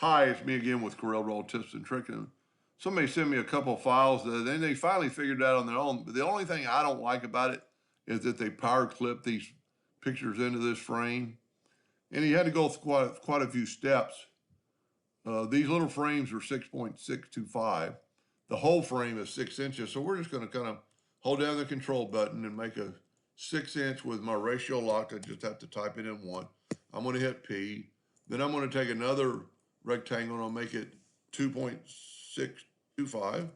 Hi, it's me again with Corel Roll Tips and Tricks. Somebody sent me a couple of files that then they finally figured it out on their own. But the only thing I don't like about it is that they power clip these pictures into this frame. And he had to go through quite a few steps. These little frames are 6.625. The whole frame is 6 inches. So we're just going to kind of hold down the control button and make a 6 inch with my ratio locked. I just have to type it in one. I'm going to hit P. Then I'm going to take another rectangle and I'll make it 2.625.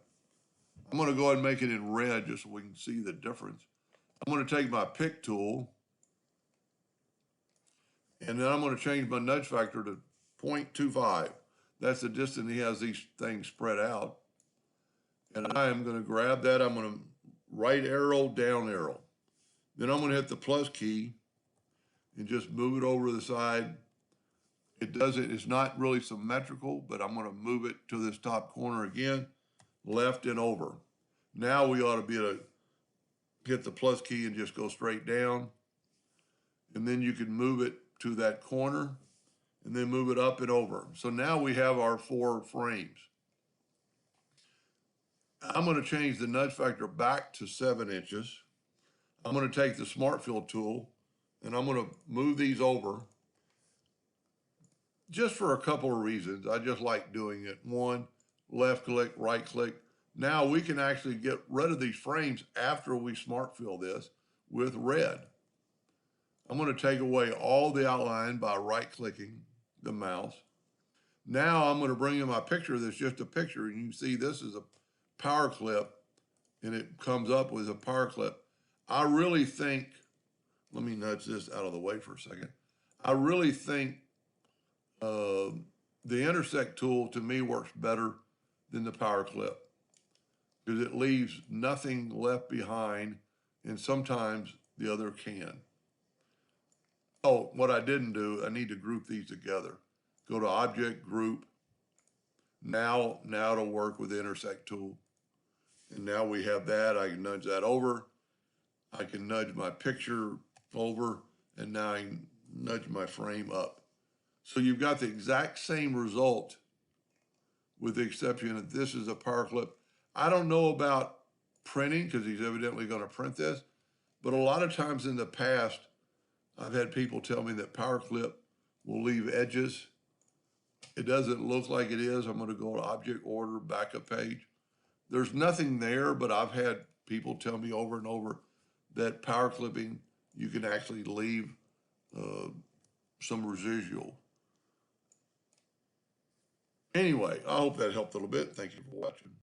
I'm going to go ahead and make it in red just so we can see the difference. I'm going to take my pick tool and then I'm going to change my nudge factor to 0.25. That's the distance he has these things spread out. And I am going to grab that. I'm going to right arrow, down arrow. Then I'm going to hit the plus key and just move it over to the side. It's not really symmetrical, but I'm going to move it to this top corner again, left and over. Now we ought to be able to hit the plus key and just go straight down. And then you can move it to that corner and then move it up and over. So now we have our 4 frames. I'm going to change the nudge factor back to 7 inches. I'm going to take the Smart Fill tool and I'm going to move these over just for a couple of reasons. I just like doing it. One, left click, right click. Now we can actually get rid of these frames after we Smart Fill this with red. I'm going to take away all the outline by right clicking the mouse. Now I'm going to bring in my picture that's just a picture. And you can see this is a power clip and it comes up with a power clip. I really think, let me nudge this out of the way for a second. I really think the Intersect tool to me works better than the power clip because it leaves nothing left behind and sometimes the other can. Oh, what I didn't do, I need to group these together. Go to Object, Group. Now to work with the Intersect tool. And now we have that. I can nudge that over. I can nudge my picture over. And now I can nudge my frame up. So you've got the exact same result with the exception that this is a power clip. I don't know about printing because he's evidently going to print this. But a lot of times in the past, I've had people tell me that power clip will leave edges. It doesn't look like it is. I'm going to go to Object Order, Backup Page. There's nothing there, but I've had people tell me over and over that power clipping, you can actually leave some residual. Anyway, I hope that helped a little bit. Thank you for watching.